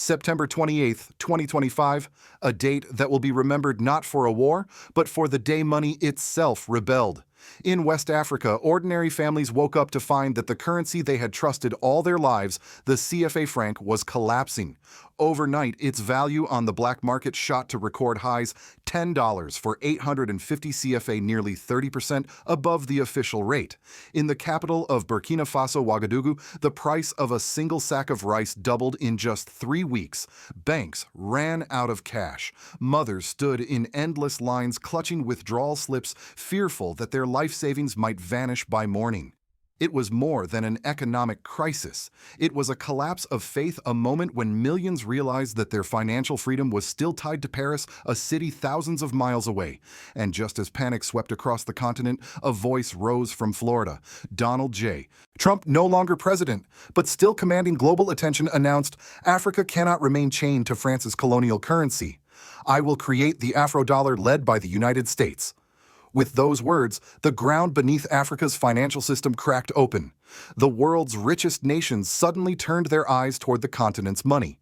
September 28, 2025, a date that will be remembered not for a war, but for the day money itself rebelled. In West Africa, ordinary families woke up to find that the currency they had trusted all their lives, the CFA franc, was collapsing. Overnight, its value on the black market shot to record highs, $10 for 850 CFA, nearly 30% above the official rate. In the capital of Burkina Faso, Wagadugu, the price of a single sack of rice doubled in just 3 weeks. Banks ran out of cash. Mothers stood in endless lines clutching withdrawal slips, fearful that their life savings might vanish by morning. It was more than an economic crisis. It was a collapse of faith, a moment when millions realized that their financial freedom was still tied to Paris, a city thousands of miles away. And just as panic swept across the continent, a voice rose from Florida. Donald J. Trump, no longer president, but still commanding global attention, announced, "Africa cannot remain chained to France's colonial currency. I will create the Afro Dollar led by the United States." With those words, the ground beneath Africa's financial system cracked open. The world's richest nations suddenly turned their eyes toward the continent's money.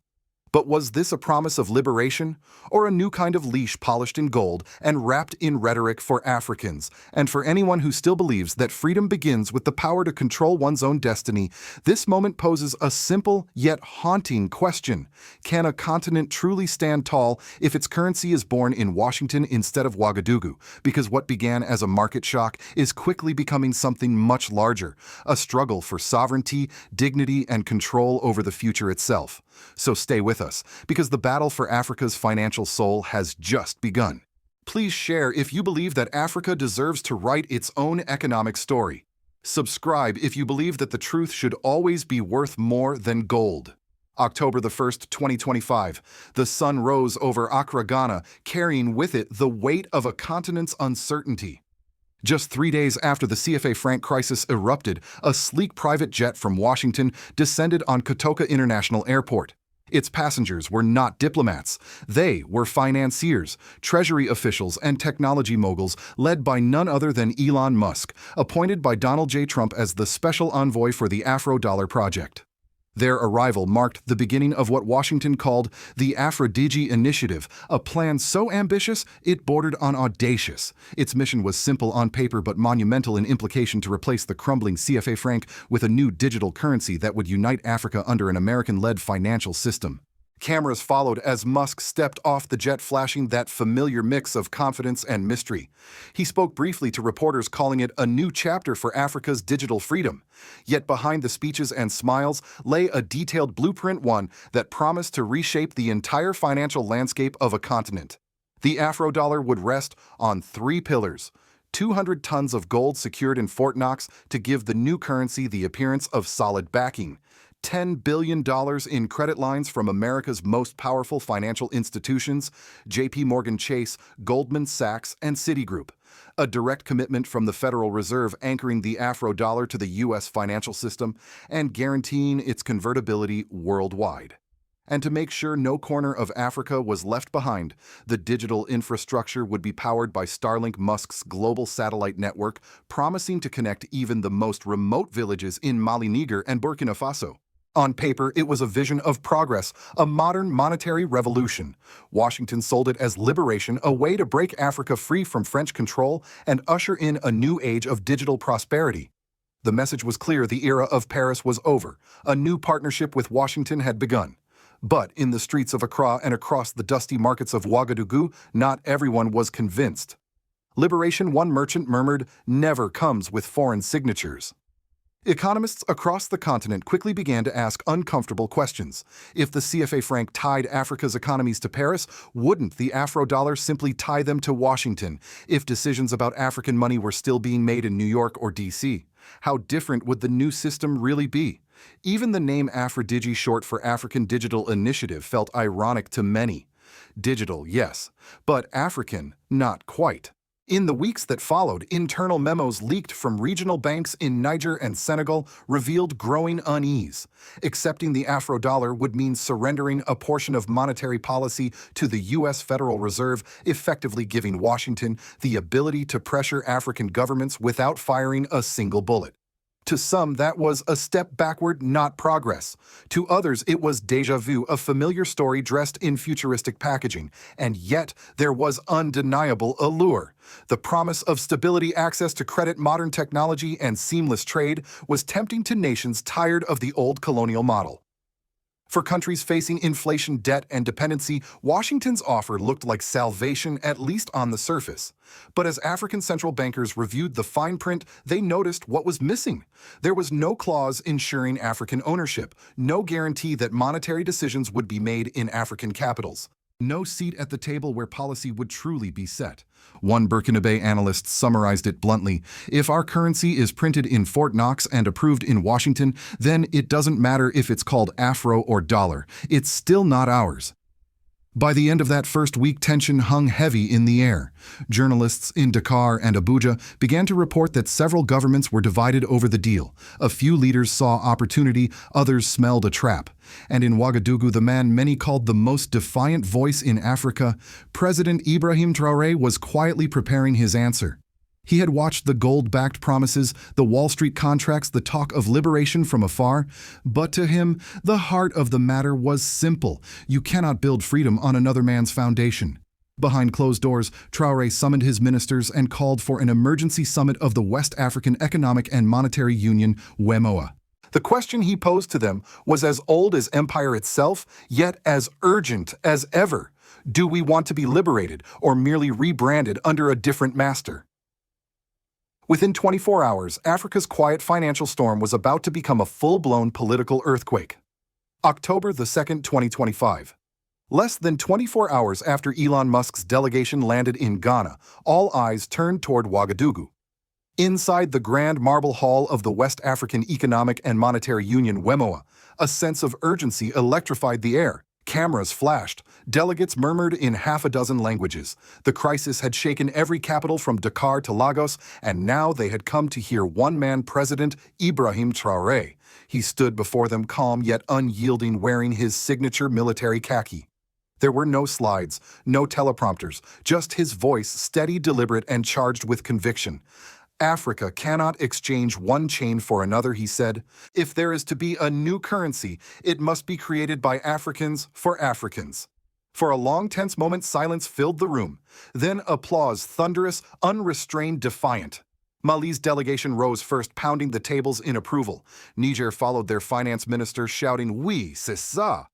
But was this a promise of liberation, or a new kind of leash polished in gold and wrapped in rhetoric for Africans? And for anyone who still believes that freedom begins with the power to control one's own destiny, this moment poses a simple yet haunting question. Can a continent truly stand tall if its currency is born in Washington instead of Wagadugu? Because what began as a market shock is quickly becoming something much larger, a struggle for sovereignty, dignity, and control over the future itself. So stay with us, because the battle for Africa's financial soul has just begun. Please share if you believe that Africa deserves to write its own economic story. Subscribe if you believe that the truth should always be worth more than gold. October the 1st, 2025, the sun rose over Accra, Ghana, carrying with it the weight of a continent's uncertainty. Just 3 days after the CFA Franc crisis erupted, a sleek private jet from Washington descended on Kotoka International Airport. Its passengers were not diplomats. They were financiers, treasury officials, and technology moguls led by none other than Elon Musk, appointed by Donald J. Trump as the special envoy for the Afro Dollar project. Their arrival marked the beginning of what Washington called the Aphrodigi Initiative, a plan so ambitious it bordered on audacious. Its mission was simple on paper but monumental in implication: to replace the crumbling CFA franc with a new digital currency that would unite Africa under an American-led financial system. Cameras followed as Musk stepped off the jet, flashing that familiar mix of confidence and mystery. He spoke briefly to reporters, calling it a new chapter for Africa's digital freedom. Yet behind the speeches and smiles lay a detailed blueprint, one that promised to reshape the entire financial landscape of a continent. The Afro Dollar would rest on 3 pillars: 200 tons of gold secured in Fort Knox to give the new currency the appearance of solid backing, $10 billion in credit lines from America's most powerful financial institutions, J.P. Morgan Chase, Goldman Sachs, and Citigroup, a direct commitment from the Federal Reserve anchoring the Afro Dollar to the U.S. financial system and guaranteeing its convertibility worldwide. And to make sure no corner of Africa was left behind, the digital infrastructure would be powered by Starlink, Musk's global satellite network, promising to connect even the most remote villages in Mali, Niger, and Burkina Faso. On paper, it was a vision of progress, a modern monetary revolution. Washington sold it as liberation, a way to break Africa free from French control and usher in a new age of digital prosperity. The message was clear: the era of Paris was over. A new partnership with Washington had begun. But in the streets of Accra and across the dusty markets of Wagadugu, not everyone was convinced. Liberation, one merchant murmured, never comes with foreign signatures. Economists across the continent quickly began to ask uncomfortable questions. If the CFA franc tied Africa's economies to Paris, wouldn't the Afro Dollar simply tie them to Washington? If decisions about African money were still being made in New York or D.C., how different would the new system really be? Even the name Aphrodigi, short for African Digital Initiative, felt ironic to many. Digital, yes, but African, not quite. In the weeks that followed, internal memos leaked from regional banks in Niger and Senegal revealed growing unease. Accepting the Afro Dollar would mean surrendering a portion of monetary policy to the U.S. Federal Reserve, effectively giving Washington the ability to pressure African governments without firing a single bullet. To some, that was a step backward, not progress. To others, it was déjà vu, a familiar story dressed in futuristic packaging. And yet, there was undeniable allure. The promise of stability, access to credit, modern technology, and seamless trade was tempting to nations tired of the old colonial model. For countries facing inflation, debt, and dependency, Washington's offer looked like salvation, at least on the surface. But as African central bankers reviewed the fine print, they noticed what was missing. There was no clause ensuring African ownership, no guarantee that monetary decisions would be made in African capitals. No seat at the table where policy would truly be set. One Burkina analyst summarized it bluntly: if our currency is printed in Fort Knox and approved in Washington, then it doesn't matter if it's called Afro or Dollar. It's still not ours. By the end of that first week, tension hung heavy in the air. Journalists in Dakar and Abuja began to report that several governments were divided over the deal. A few leaders saw opportunity, others smelled a trap. And in Wagadugu, the man many called the most defiant voice in Africa, President Ibrahim Traoré was quietly preparing his answer. He had watched the gold-backed promises, the Wall Street contracts, the talk of liberation from afar. But to him, the heart of the matter was simple. You cannot build freedom on another man's foundation. Behind closed doors, Traoré summoned his ministers and called for an emergency summit of the West African Economic and Monetary Union, WEMOA. The question he posed to them was as old as empire itself, yet as urgent as ever. Do we want to be liberated or merely rebranded under a different master? Within 24 hours, Africa's quiet financial storm was about to become a full-blown political earthquake. October the 2nd, 2025. Less than 24 hours after Elon Musk's delegation landed in Ghana, all eyes turned toward Wagadugu. Inside the grand marble hall of the West African Economic and Monetary Union, WEMOA, a sense of urgency electrified the air. Cameras flashed. Delegates murmured in half a dozen languages. The crisis had shaken every capital from Dakar to Lagos, and now they had come to hear one-man president, Ibrahim Traoré. He stood before them calm yet unyielding, wearing his signature military khaki. There were no slides, no teleprompters, just his voice, steady, deliberate, and charged with conviction. Africa cannot exchange one chain for another, he said. If there is to be a new currency, it must be created by Africans for Africans. For a long, tense moment, silence filled the room. Then applause, thunderous, unrestrained, defiant. Mali's delegation rose first, pounding the tables in approval. Niger followed their finance minister, shouting, "Oui, c'est ça."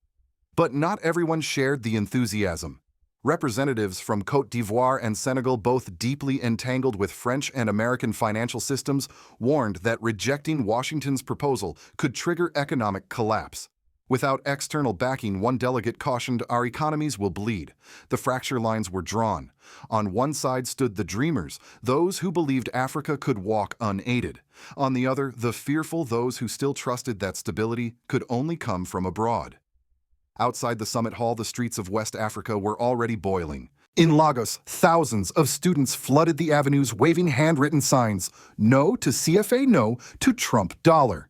But not everyone shared the enthusiasm. Representatives from Côte d'Ivoire and Senegal, both deeply entangled with French and American financial systems, warned that rejecting Washington's proposal could trigger economic collapse. Without external backing, one delegate cautioned, "Our economies will bleed." The fracture lines were drawn. On one side stood the dreamers, those who believed Africa could walk unaided. On the other, the fearful, those who still trusted that stability could only come from abroad. Outside the summit hall, the streets of West Africa were already boiling. In Lagos, thousands of students flooded the avenues waving handwritten signs, "No to CFA, no to Trump dollar."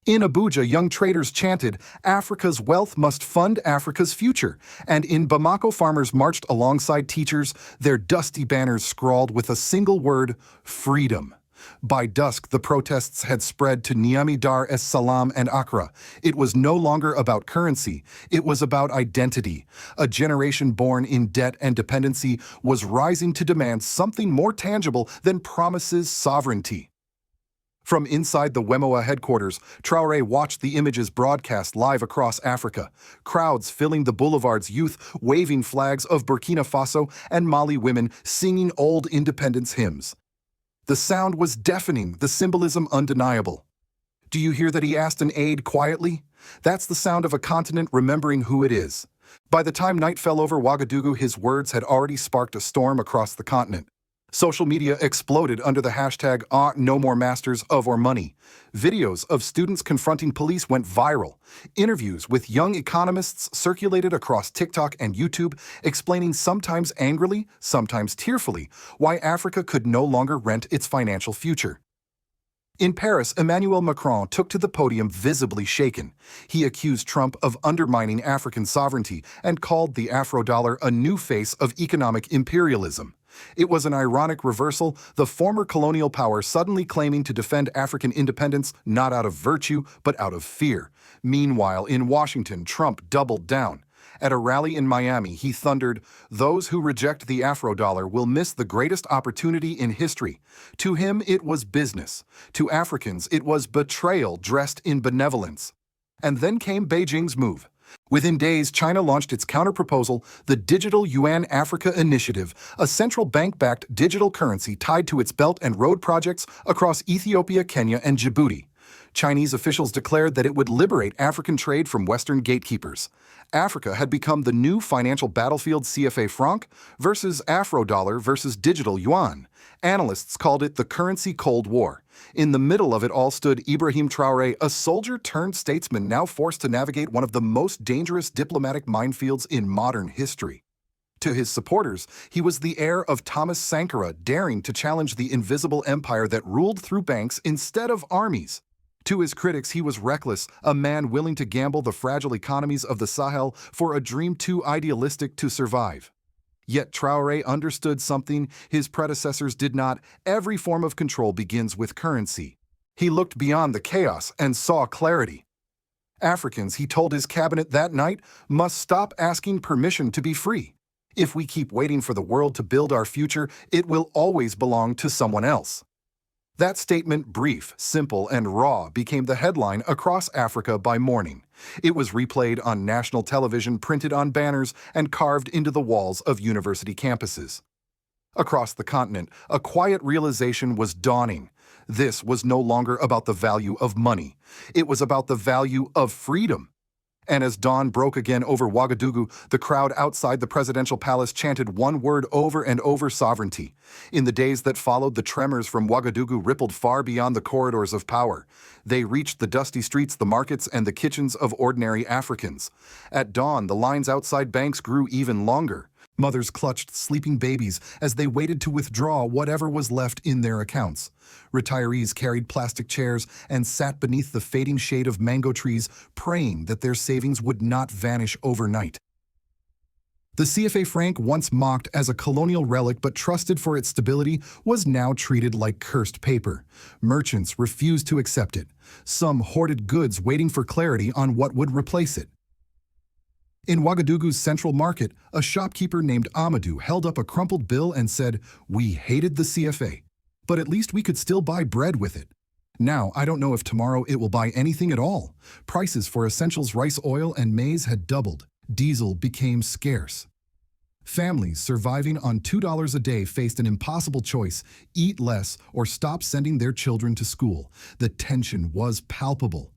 In Abuja, young traders chanted, "Africa's wealth must fund Africa's future." And in Bamako, farmers marched alongside teachers, their dusty banners scrawled with a single word, "Freedom." By dusk, the protests had spread to Niamey, Dar es Salaam, and Accra. It was no longer about currency. It was about identity. A generation born in debt and dependency was rising to demand something more tangible than promises sovereignty. From inside the WEMOA headquarters, Traoré watched the images broadcast live across Africa. Crowds filling the boulevards, youth waving flags of Burkina Faso, and Mali women singing old independence hymns. The sound was deafening, the symbolism undeniable. Do you hear that he asked an aide quietly? That's the sound of a continent remembering who it is. By the time night fell over Wagadugu, his words had already sparked a storm across the continent. Social media exploded under the hashtag "No More Masters of or Money." Videos of students confronting police went viral. Interviews with young economists circulated across TikTok and YouTube, explaining sometimes angrily, sometimes tearfully, why Africa could no longer rent its financial future. In Paris, Emmanuel Macron took to the podium visibly shaken. He accused Trump of undermining African sovereignty and called the Afro Dollar a new face of economic imperialism. It was an ironic reversal, the former colonial power suddenly claiming to defend African independence not out of virtue, but out of fear. Meanwhile, in Washington, Trump doubled down. At a rally in Miami, he thundered, "Those who reject the Afro Dollar will miss the greatest opportunity in history." To him, it was business. To Africans, it was betrayal dressed in benevolence. And then came Beijing's move. Within days, China launched its counterproposal, the Digital Yuan Africa Initiative, a central bank-backed digital currency tied to its Belt and Road projects across Ethiopia, Kenya, and Djibouti. Chinese officials declared that it would liberate African trade from Western gatekeepers. Africa had become the new financial battlefield. CFA Franc versus Afro Dollar versus digital Yuan. Analysts called it the currency Cold War. In the middle of it all stood Ibrahim Traoré, a soldier-turned-statesman now forced to navigate one of the most dangerous diplomatic minefields in modern history. To his supporters, he was the heir of Thomas Sankara, daring to challenge the invisible empire that ruled through banks instead of armies. To his critics, he was reckless, a man willing to gamble the fragile economies of the Sahel for a dream too idealistic to survive. Yet Traoré understood something his predecessors did not. Every form of control begins with currency. He looked beyond the chaos and saw clarity. Africans, he told his cabinet that night, must stop asking permission to be free. If we keep waiting for the world to build our future, it will always belong to someone else. That statement, brief, simple, and raw, became the headline across Africa by morning. It was replayed on national television, printed on banners, and carved into the walls of university campuses. Across the continent, a quiet realization was dawning. This was no longer about the value of money. It was about the value of freedom. And as dawn broke again over Wagadugu, the crowd outside the presidential palace chanted one word over and over: sovereignty. In the days that followed, the tremors from Wagadugu rippled far beyond the corridors of power. They reached the dusty streets, the markets, and the kitchens of ordinary Africans. At dawn, the lines outside banks grew even longer. Mothers clutched sleeping babies as they waited to withdraw whatever was left in their accounts. Retirees carried plastic chairs and sat beneath the fading shade of mango trees, praying that their savings would not vanish overnight. The CFA franc, once mocked as a colonial relic but trusted for its stability, was now treated like cursed paper. Merchants refused to accept it. Some hoarded goods, waiting for clarity on what would replace it. In Wagadugu's central market, a shopkeeper named Amadou held up a crumpled bill and said, "We hated the CFA, but at least we could still buy bread with it. Now, I don't know if tomorrow it will buy anything at all." Prices for essentials, rice, oil, and maize had doubled. Diesel became scarce. Families surviving on $2 a day faced an impossible choice: eat less or stop sending their children to school. The tension was palpable.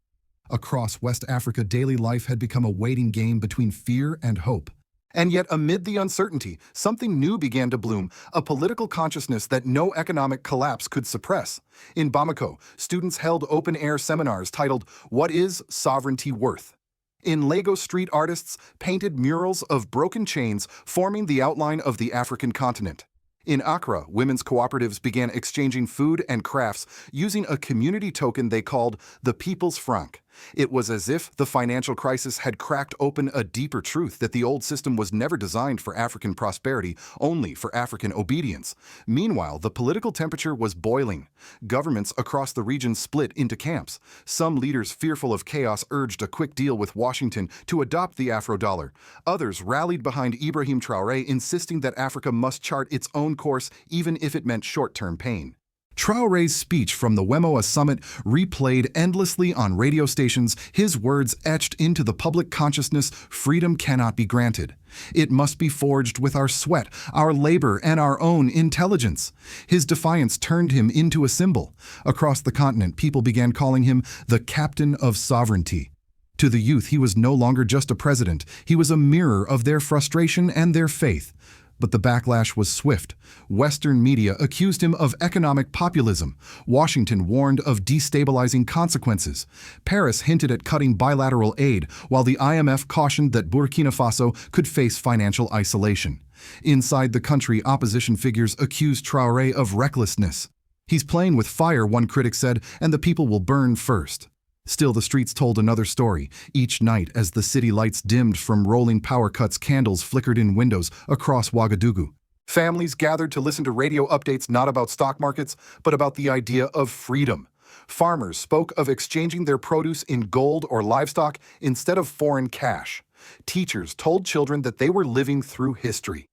Across West Africa, daily life had become a waiting game between fear and hope. And yet, amid the uncertainty, something new began to bloom, a political consciousness that no economic collapse could suppress. In Bamako, students held open-air seminars titled, "What is Sovereignty Worth?" In Lagos, street artists painted murals of broken chains forming the outline of the African continent. In Accra, women's cooperatives began exchanging food and crafts using a community token they called the People's Franc. It was as if the financial crisis had cracked open a deeper truth, that the old system was never designed for African prosperity, only for African obedience. Meanwhile, the political temperature was boiling. Governments across the region split into camps. Some leaders, fearful of chaos, urged a quick deal with Washington to adopt the Afro Dollar. Others rallied behind Ibrahim Traoré, insisting that Africa must chart its own course, even if it meant short-term pain. Traoré's speech from the Wemoa summit, replayed endlessly on radio stations, his words etched into the public consciousness: freedom cannot be granted. It must be forged with our sweat, our labor, and our own intelligence. His defiance turned him into a symbol. Across the continent, people began calling him the captain of sovereignty. To the youth, he was no longer just a president. He was a mirror of their frustration and their faith. But the backlash was swift. Western media accused him of economic populism. Washington warned of destabilizing consequences. Paris hinted at cutting bilateral aid, while the IMF cautioned that Burkina Faso could face financial isolation. Inside the country, opposition figures accused Traoré of recklessness. "He's playing with fire," one critic said, "and the people will burn first." Still, the streets told another story. Each night, as the city lights dimmed from rolling power cuts, candles flickered in windows across Wagadugu. Families gathered to listen to radio updates not about stock markets, but about the idea of freedom. Farmers spoke of exchanging their produce in gold or livestock instead of foreign cash. Teachers told children that they were living through history.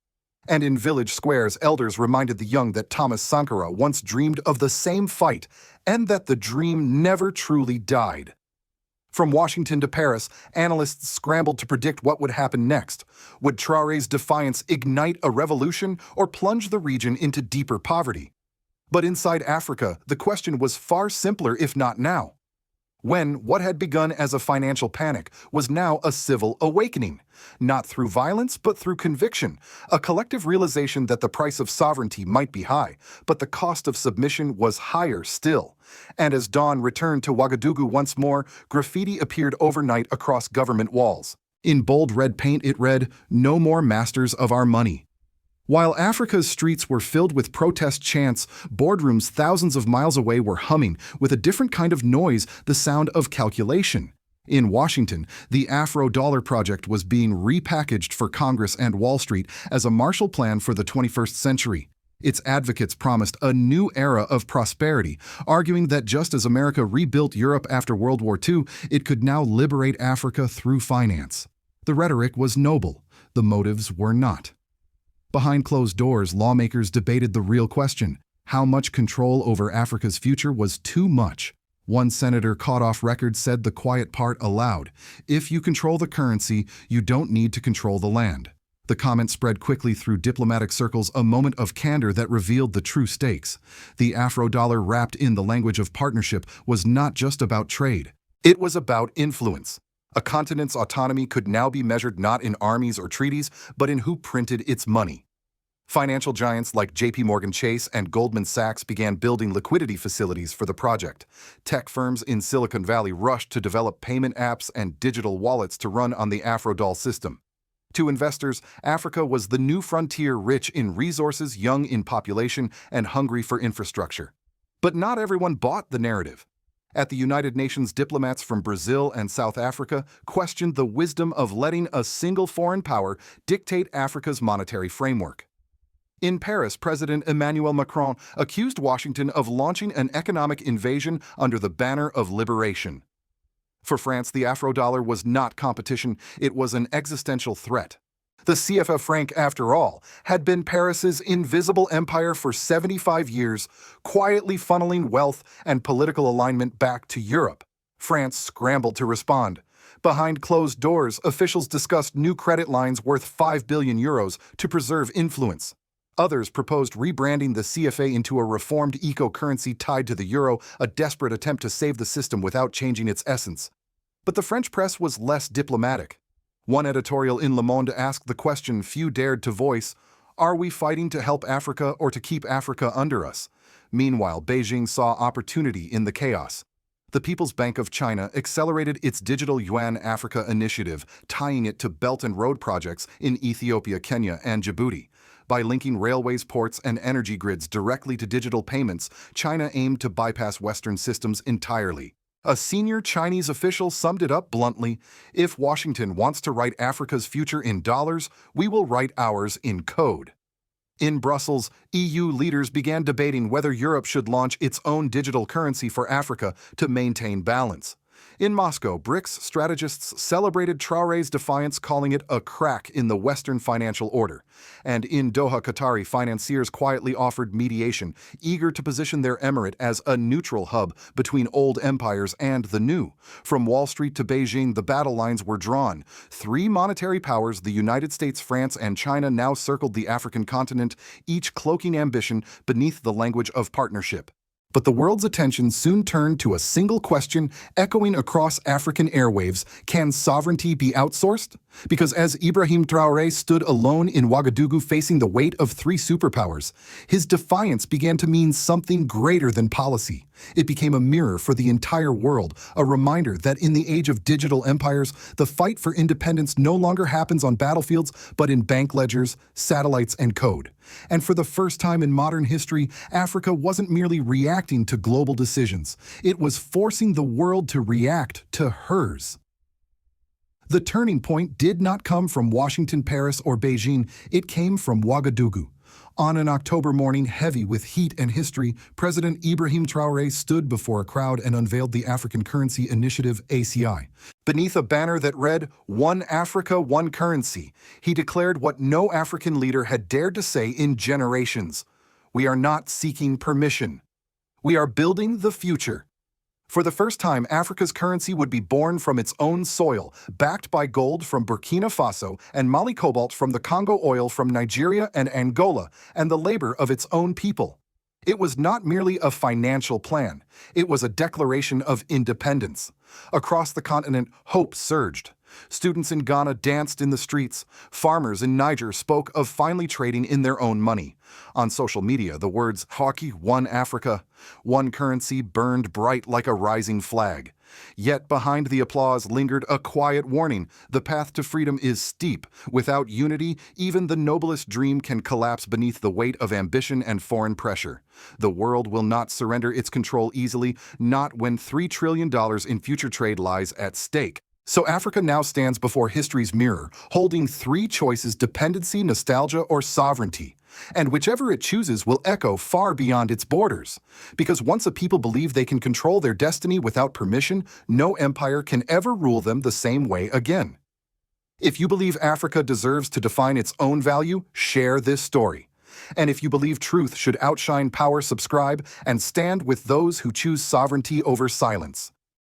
And in village squares, elders reminded the young that Thomas Sankara once dreamed of the same fight, and that the dream never truly died. From Washington to Paris, analysts scrambled to predict what would happen next. Would Traoré's defiance ignite a revolution or plunge the region into deeper poverty? But inside Africa, the question was far simpler, if not now. When what had begun as a financial panic was now a civil awakening, not through violence but through conviction, a collective realization that the price of sovereignty might be high, but the cost of submission was higher still. And as dawn returned to Wagadugu once more, graffiti appeared overnight across government walls. In bold red paint it read, "No more masters of our money." While Africa's streets were filled with protest chants, boardrooms thousands of miles away were humming with a different kind of noise, the sound of calculation. In Washington, the Afro Dollar project was being repackaged for Congress and Wall Street as a Marshall Plan for the 21st century. Its advocates promised a new era of prosperity, arguing that just as America rebuilt Europe after World War II, it could now liberate Africa through finance. The rhetoric was noble, the motives were not. Behind closed doors, lawmakers debated the real question: how much control over Africa's future was too much? One senator caught off record said the quiet part aloud: "If you control the currency, you don't need to control the land." The comment spread quickly through diplomatic circles, a moment of candor that revealed the true stakes. The Afro Dollar, wrapped in the language of partnership, was not just about trade. It was about influence. A continent's autonomy could now be measured not in armies or treaties, but in who printed its money. Financial giants like JP Chase and Goldman Sachs began building liquidity facilities for the project. Tech firms in Silicon Valley rushed to develop payment apps and digital wallets to run on the Afro Dollar system. To investors, Africa was the new frontier, rich in resources, young in population, and hungry for infrastructure. But not everyone bought the narrative. At the United Nations, diplomats from Brazil and South Africa questioned the wisdom of letting a single foreign power dictate Africa's monetary framework. In Paris, President Emmanuel Macron accused Washington of launching an economic invasion under the banner of liberation. For France, the Afro Dollar was not competition, it was an existential threat. The CFA Franc, after all, had been Paris's invisible empire for 75 years, quietly funneling wealth and political alignment back to Europe. France scrambled to respond. Behind closed doors, officials discussed new credit lines worth €5 billion to preserve influence. Others proposed rebranding the CFA into a reformed eco-currency tied to the euro, a desperate attempt to save the system without changing its essence. But the French press was less diplomatic. One editorial in Le Monde asked the question few dared to voice: are we fighting to help Africa or to keep Africa under us? Meanwhile, Beijing saw opportunity in the chaos. The People's Bank of China accelerated its digital Yuan Africa initiative, tying it to Belt and Road projects in Ethiopia, Kenya, and Djibouti. By linking railways, ports, and energy grids directly to digital payments, China aimed to bypass Western systems entirely. A senior Chinese official summed it up bluntly: if Washington wants to write Africa's future in dollars, we will write ours in code. In Brussels, EU leaders began debating whether Europe should launch its own digital currency for Africa to maintain balance. In Moscow, BRICS strategists celebrated Traoré's defiance, calling it a crack in the Western financial order. And in Doha, Qatari financiers quietly offered mediation, eager to position their emirate as a neutral hub between old empires and the new. From Wall Street to Beijing, the battle lines were drawn. Three monetary powers, the United States, France, and China, now circled the African continent, each cloaking ambition beneath the language of partnership. But the world's attention soon turned to a single question echoing across African airwaves: can sovereignty be outsourced? Because as Ibrahim Traoré stood alone in Wagadugu facing the weight of three superpowers, his defiance began to mean something greater than policy. It became a mirror for the entire world, a reminder that in the age of digital empires, the fight for independence no longer happens on battlefields, but in bank ledgers, satellites, and code. And for the first time in modern history, Africa wasn't merely reacting to global decisions. It was forcing the world to react to hers. The turning point did not come from Washington, Paris, or Beijing. It came from Wagadugu. On an October morning heavy with heat and history, President Ibrahim Traoré stood before a crowd and unveiled the African Currency Initiative (ACI). Beneath a banner that read, "One Africa, One Currency," he declared what no African leader had dared to say in generations. "We are not seeking permission. We are building the future." For the first time, Africa's currency would be born from its own soil, backed by gold from Burkina Faso and Mali cobalt from the Congo, oil from Nigeria and Angola, and the labor of its own people. It was not merely a financial plan, it was a declaration of independence. Across the continent, hope surged. Students in Ghana danced in the streets. Farmers in Niger spoke of finally trading in their own money. On social media, the words "Hockey, One Africa, One Currency" burned bright like a rising flag. Yet behind the applause lingered a quiet warning. The path to freedom is steep. Without unity, even the noblest dream can collapse beneath the weight of ambition and foreign pressure. The world will not surrender its control easily, not when $3 trillion in future trade lies at stake. So Africa now stands before history's mirror, holding three choices: dependency, nostalgia, or sovereignty. And whichever it chooses will echo far beyond its borders. Because once a people believe they can control their destiny without permission, no empire can ever rule them the same way again. If you believe Africa deserves to define its own value, share this story. And if you believe truth should outshine power, subscribe and stand with those who choose sovereignty over silence.